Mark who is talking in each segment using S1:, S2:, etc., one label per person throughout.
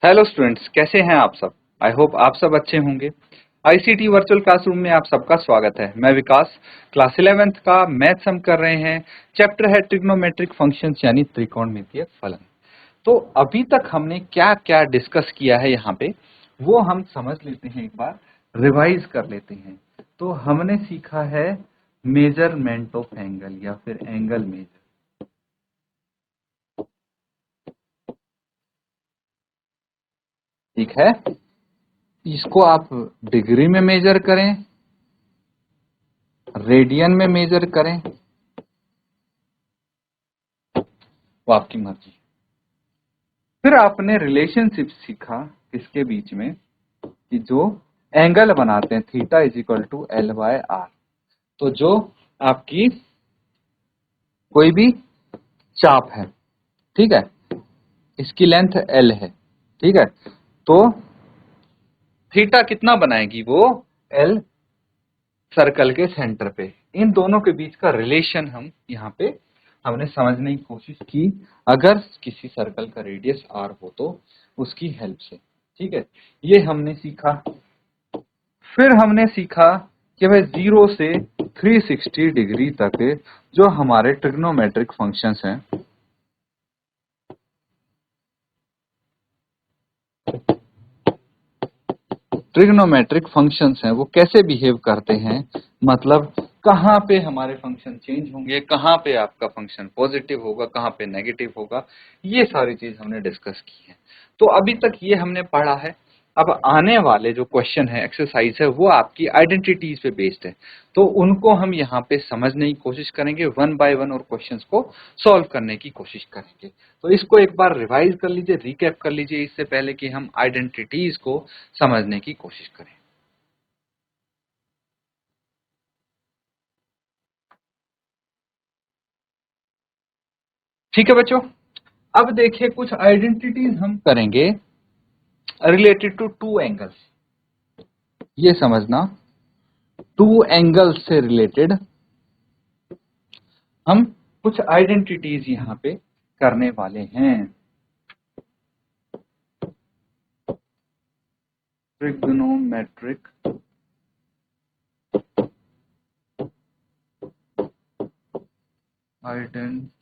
S1: Hello students, कैसे हैं आप सब। आई होप आप सब अच्छे होंगे। आईसीटी वर्चुअल क्लासरूम में आप सबका स्वागत है। मैं विकास, क्लास 11th का मैथ्स हम कर रहे हैं। चैप्टर है ट्रिग्नोमेट्रिक फंक्शंस यानी त्रिकोणमितीय फलन। तो अभी तक हमने क्या क्या डिस्कस किया है यहाँ पे, वो हम समझ लेते हैं, एक बार रिवाइज कर लेते हैं। तो हमने सीखा है मेजरमेंट ऑफ एंगल या फिर एंगल मेजर। ठीक है, इसको आप डिग्री में मेजर करें, रेडियन में मेजर करें, वो आपकी मर्जी। फिर आपने रिलेशनशिप सीखा इसके बीच में कि जो एंगल बनाते हैं theta is equal to L by R. तो जो आपकी कोई भी चाप है, ठीक है, इसकी लेंथ एल है, ठीक है, तो थीटा कितना बनाएगी वो एल सर्कल के सेंटर पे। इन दोनों के बीच का रिलेशन हम यहाँ पे हमने समझने की कोशिश की, अगर किसी सर्कल का रेडियस आर हो तो उसकी हेल्प से। ठीक है, ये हमने सीखा। फिर हमने सीखा कि भाई 0 से 360 डिग्री तक जो हमारे ट्रिग्नोमेट्रिक फंक्शंस हैं, ट्रिग्नोमेट्रिक फंक्शंस हैं, वो कैसे बिहेव करते हैं, मतलब कहाँ पे हमारे फंक्शन चेंज होंगे, कहाँ पे आपका फंक्शन पॉजिटिव होगा, कहाँ पे नेगेटिव होगा, ये सारी चीज हमने डिस्कस की है। तो अभी तक ये हमने पढ़ा है। अब आने वाले जो क्वेश्चन है, एक्सरसाइज है, वो आपकी आइडेंटिटीज पे बेस्ड है। तो उनको हम यहाँ पे समझने की कोशिश करेंगे, वन बाय वन, और क्वेश्चंस को सॉल्व करने की कोशिश करेंगे। तो इसको एक बार रिवाइज कर लीजिए, रिकैप कर लीजिए, इससे पहले कि हम आइडेंटिटीज को समझने की कोशिश करें। ठीक है बच्चों, अब देखिए कुछ आइडेंटिटीज हम करेंगे रिलेटेड टू टू एंगल्स। ये समझना, टू एंगल्स से रिलेटेड हम कुछ आइडेंटिटीज यहां पे करने वाले हैं। Trigonometric identity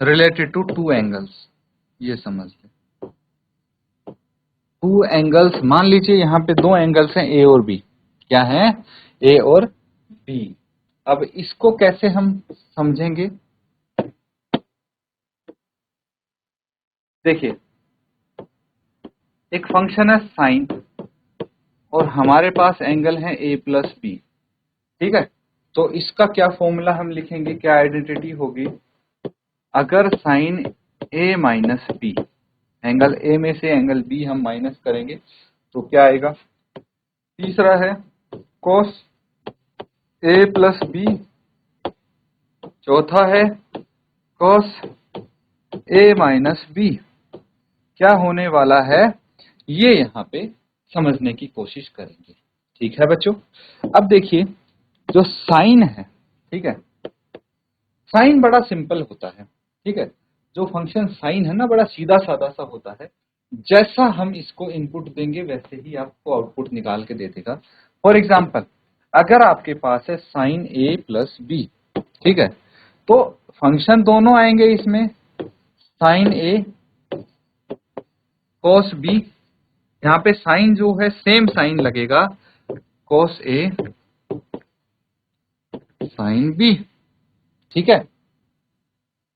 S1: related to two angles. ये समझ लें, टू एंगल्स, मान लीजिए यहां पे दो एंगल्स हैं ए और बी। क्या है? ए और बी। अब इसको कैसे हम समझेंगे? देखिए, एक फंक्शन है साइन और हमारे पास एंगल है ए प्लस बी। ठीक है, तो इसका क्या फॉर्मूला हम लिखेंगे, क्या आइडेंटिटी होगी? अगर sine A minus B, angle A में से एंगल बी हम माइनस करेंगे तो क्या आएगा? तीसरा है कॉस ए प्लस बी, चौथा है कॉस ए माइनस बी। क्या होने वाला है, ये यहाँ पे समझने की कोशिश करेंगे। ठीक है बच्चों, अब देखिए जो साइन है, ठीक है, साइन बड़ा सिंपल होता है। ठीक है, जो फंक्शन साइन है ना, बड़ा सीधा साधा सा होता है। जैसा हम इसको इनपुट देंगे वैसे ही आपको आउटपुट निकाल के दे देगा। फॉर एग्जाम्पल, अगर आपके पास है साइन ए प्लस बी, ठीक है, तो फंक्शन दोनों आएंगे इसमें, साइन ए कॉस बी। यहाँ पे साइन जो है सेम साइन लगेगा, कॉस ए साइन बी। ठीक है,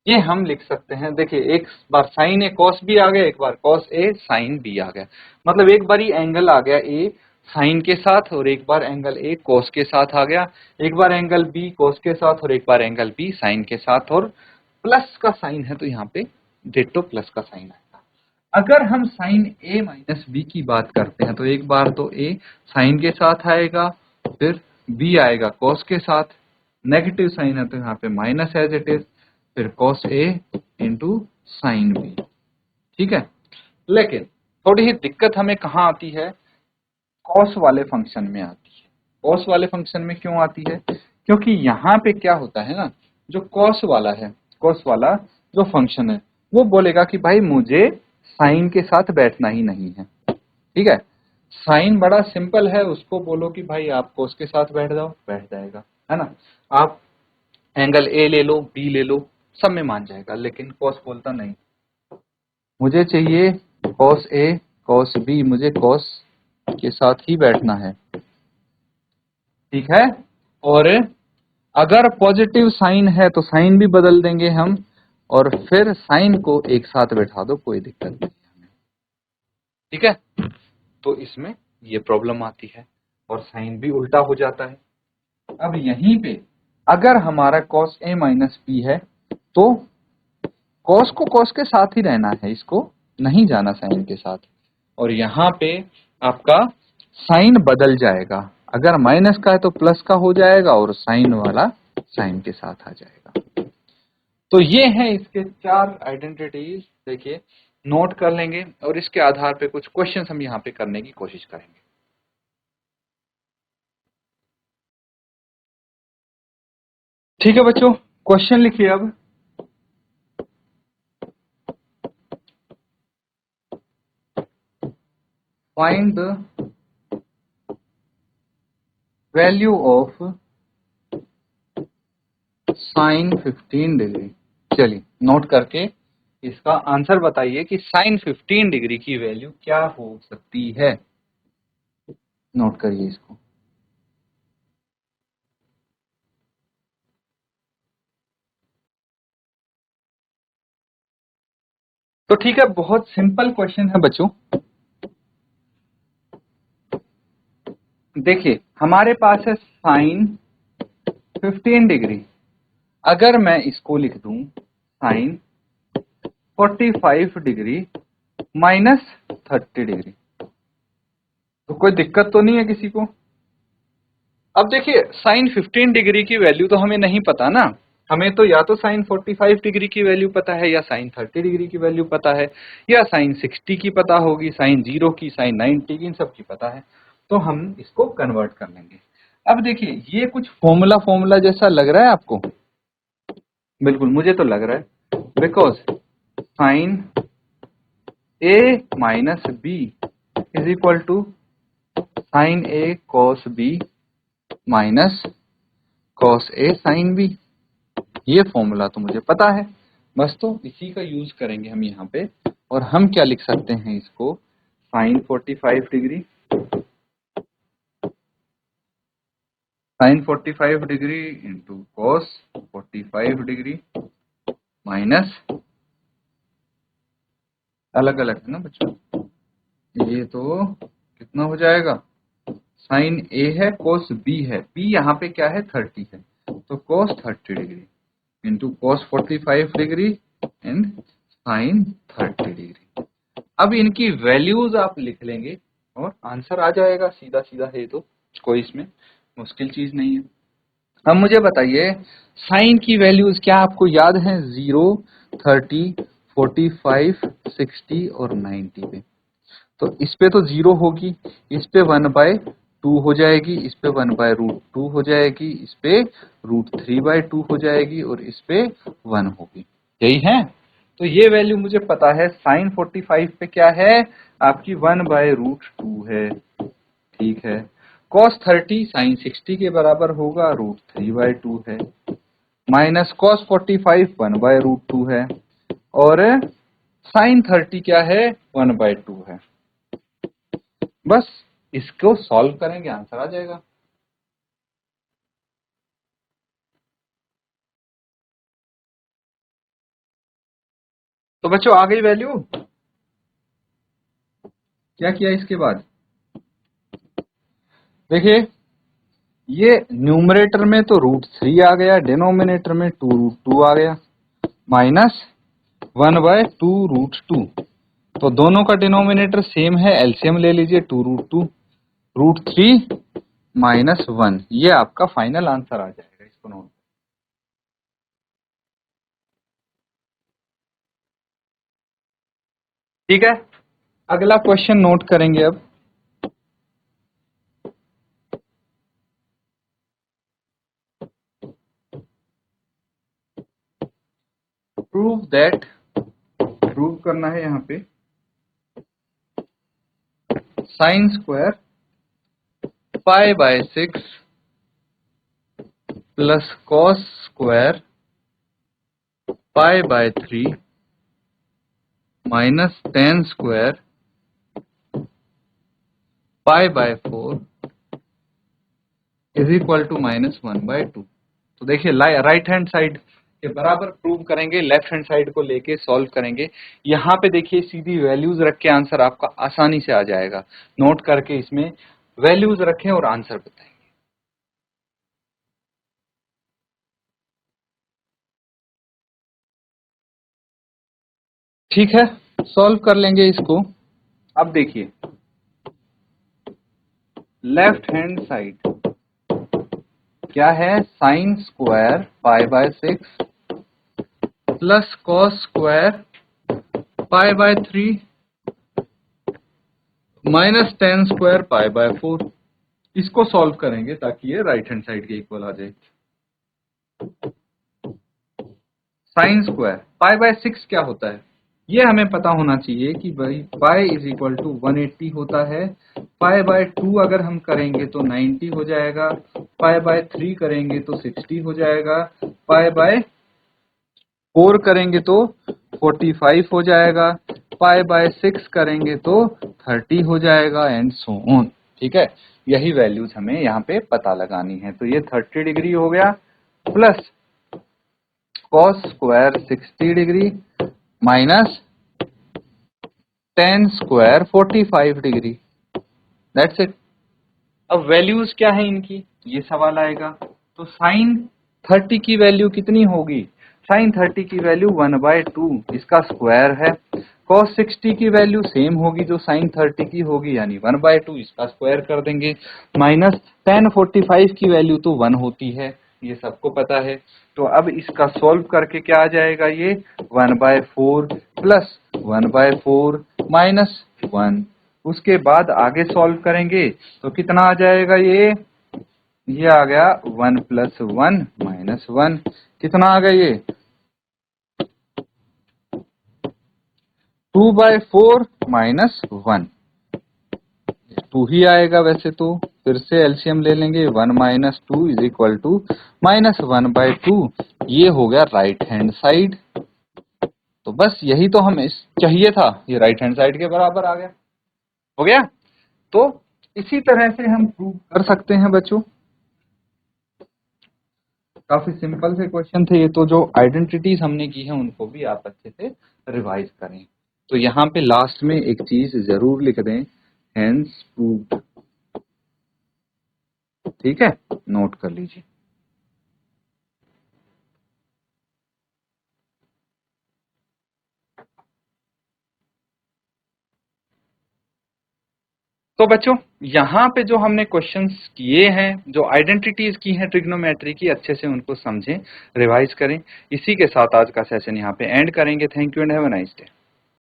S1: ये हम लिख सकते हैं। देखिए, एक बार साइन ए कॉस बी आ गया, एक बार कॉस ए साइन बी आ गया। मतलब एक बार ही एंगल आ गया ए साइन के साथ, और एक बार एंगल ए कॉस के साथ आ गया, एक बार एंगल बी कॉस के साथ, और एक बार एंगल बी साइन के साथ। और प्लस का साइन है तो यहाँ पे डिट्टो प्लस का साइन आएगा। अगर हम साइन ए माइनस बी की बात करते हैं तो एक बार तो ए साइन के साथ आएगा, फिर बी आएगा कॉस के साथ, नेगेटिव साइन है तो यहाँ पे माइनस एज इट इज, फिर cos A into sine B. ठीक है, लेकिन थोड़ी ही दिक्कत हमें कहाँ आती है? कॉस वाले फंक्शन में आती है। कॉस वाले फंक्शन में क्यों आती है? क्योंकि यहाँ पे क्या होता है ना, जो कॉस वाला है, कॉस वाला जो फंक्शन है, वो बोलेगा कि भाई मुझे साइन के साथ बैठना ही नहीं है। ठीक है, साइन बड़ा सिंपल है, उसको बोलो कि भाई आप कोस के साथ बैठ जाओ, बैठ जाएगा, है ना। आप एंगल ए ले लो, बी ले लो, सब में मान जाएगा, लेकिन कॉस बोलता नहीं, मुझे चाहिए कॉस ए कॉस बी, मुझे कॉस के साथ ही बैठना है। ठीक है, और अगर पॉजिटिव साइन है तो साइन भी बदल देंगे हम, और फिर साइन को एक साथ बैठा दो, कोई दिक्कत नहीं है हमें। ठीक है, तो इसमें ये प्रॉब्लम आती है और साइन भी उल्टा हो जाता है। अब यहीं पे अगर हमारा cos a माइनस बी है तो cos को cos के साथ ही रहना है, इसको नहीं जाना साइन के साथ, और यहाँ पे आपका साइन बदल जाएगा, अगर माइनस का है तो प्लस का हो जाएगा और साइन वाला साइन के साथ आ जाएगा। तो ये है इसके 4 आइडेंटिटीज, देखिए नोट कर लेंगे और इसके आधार पे कुछ क्वेश्चंस हम यहाँ पे करने की कोशिश करेंगे। ठीक है बच्चों, क्वेश्चन लिखिए अब। Find the value of sine 15 degree. चलिए नोट करके इसका आंसर बताइए कि साइन 15 डिग्री की वैल्यू क्या हो सकती है। नोट करिए इसको। तो ठीक है, बहुत सिंपल क्वेश्चन है बच्चों। देखिए हमारे पास है साइन 15 डिग्री, अगर मैं इसको लिख दूं साइन 45 डिग्री माइनस 30 डिग्री, तो कोई दिक्कत तो नहीं है किसी को। अब देखिए साइन 15 डिग्री की वैल्यू तो हमें नहीं पता ना, हमें तो या तो साइन 45 डिग्री की वैल्यू पता है, या साइन 30 डिग्री की वैल्यू पता है, या साइन 60 की पता होगी, साइन 0 की, साइन 90 की, इन सब की पता है, तो हम इसको कन्वर्ट कर लेंगे। अब देखिए ये कुछ फॉर्मूला फॉर्मूला जैसा लग रहा है आपको? बिल्कुल मुझे तो लग रहा है, because sine A minus B is equal to sine A cos B minus cos A sine B. ये फॉर्मूला तो मुझे पता है, बस तो इसी का यूज करेंगे हम यहाँ पे। और हम क्या लिख सकते हैं इसको, sine 45 degree, sine 45 degree into cos 45 degree minus, अलग अलग है ना बच्चों, ये तो कितना हो जाएगा, साइन ए है कॉस बी है, बी यहाँ पे क्या है 30 है, तो cos 30 degree into cos 45 degree and sine 30 degree. अब इनकी वैल्यूज आप लिख लेंगे और आंसर आ जाएगा, सीधा सीधा है, तो कोई इसमें मुश्किल चीज नहीं है। अब मुझे बताइए साइन की वैल्यूज क्या आपको याद है, 0, 30, 45, 60 और 90 पे। तो इस पे तो 0 होगी, इस पे 1/2 हो जाएगी, इस पे 1/√2 हो जाएगी, इस पे √3/2 हो जाएगी और इस पे 1 होगी, यही है। तो ये वैल्यू मुझे पता है, साइन 45 पे क्या है आपकी 1/√2 है। ठीक है, cos 30 साइन 60 के बराबर होगा, √3/2 है, माइनस cos 45 1/√2 है, और साइन 30 क्या है 1/2 है। बस इसको सॉल्व करेंगे, आंसर आ जाएगा। तो बच्चों आ गई वैल्यू, क्या किया इसके बाद, देखिए ये न्यूमरेटर में तो √3 आ गया, डिनोमिनेटर में 2√2 आ गया, माइनस 1/2√2, तो दोनों का डिनोमिनेटर सेम है, एलसीएम ले लीजिए, 2√2 √3 माइनस 1, ये आपका फाइनल आंसर आ जाएगा, इसको नोट। ठीक है, अगला क्वेश्चन नोट करेंगे अब। प्रूव दैट प्रूव करना है यहाँ पे sine square pi by 6 plus cos square pi by 3 minus ten square pi by 4 is equal to -1/2। तो देखिए राइट हैंड साइड के बराबर प्रूव करेंगे, लेफ्ट हैंड साइड को लेके सॉल्व करेंगे। यहाँ पे देखिए सीधी वैल्यूज रख के आंसर आपका आसानी से आ जाएगा। नोट करके इसमें वैल्यूज रखें और आंसर बताएंगे। ठीक है, सॉल्व कर लेंगे इसको। अब देखिए लेफ्ट हैंड साइड क्या है, sign square pi by 6 plus cos square pi by 3 minus ten square pi by 4। इसको सॉल्व करेंगे ताकि ये राइट हैंड साइड के इक्वल आ जाए। साइन स्क्वायर पाई बाय 6 क्या होता है, ये हमें पता होना चाहिए कि भाई पाई इज इक्वल टू 180 होता है। पाई बाय 2 अगर हम करेंगे तो 90 हो जाएगा, पाई बाय 3 करेंगे तो 60 हो जाएगा, पाई बाय 4 करेंगे तो 45 हो जाएगा, पाई बाय 6 करेंगे तो 30 हो जाएगा एंड सो ऑन। ठीक है, यही वैल्यूज हमें यहाँ पे पता लगानी है। तो ये 30 डिग्री हो गया plus cos square 60 degree minus ten square 45 degree, that's it. अब वैल्यूज क्या है इनकी, ये सवाल आएगा। तो साइन 30 की वैल्यू कितनी होगी, साइन 30 की वैल्यू 1/2 इसका स्क्वायर है। कॉस 60 की वैल्यू सेम होगी जो साइन 30 की होगी, यानी 1/2 इसका स्क्वायर कर देंगे। माइनस टेन 45 की वैल्यू तो 1 होती है, ये सबको पता है। तो अब इसका सॉल्व करके क्या आ जाएगा, ये 1/4 प्लस 1/4 माइनस 1। उसके बाद आगे सॉल्व करेंगे तो कितना आ जाएगा, ये आ गया 1 + 1 - 1। कितना आ गया, ये 2/4 - 1, 2 ही आएगा वैसे तो। फिर से एलसीएम ले लेंगे, 1 - 2 इज इक्वल टू -1/2। ये हो गया राइट हैंड साइड। तो बस यही तो हमें चाहिए था, ये राइट हैंड साइड के बराबर आ गया, हो गया। तो इसी तरह से हम प्रूव कर सकते हैं बच्चों। काफी सिंपल से क्वेश्चन थे ये, तो जो आइडेंटिटीज हमने की है उनको भी आप अच्छे से रिवाइज करें। तो यहाँ पे लास्ट में एक चीज जरूर लिख दें, हेंस प्रूव्ड। ठीक है, नोट कर लीजिए। तो बच्चों यहाँ पे जो हमने क्वेश्चंस किए हैं, जो आइडेंटिटीज की हैं ट्रिग्नोमेट्री की, अच्छे से उनको समझें, रिवाइज करें। इसी के साथ आज का सेशन यहाँ पे एंड करेंगे। Thank you and have a nice day.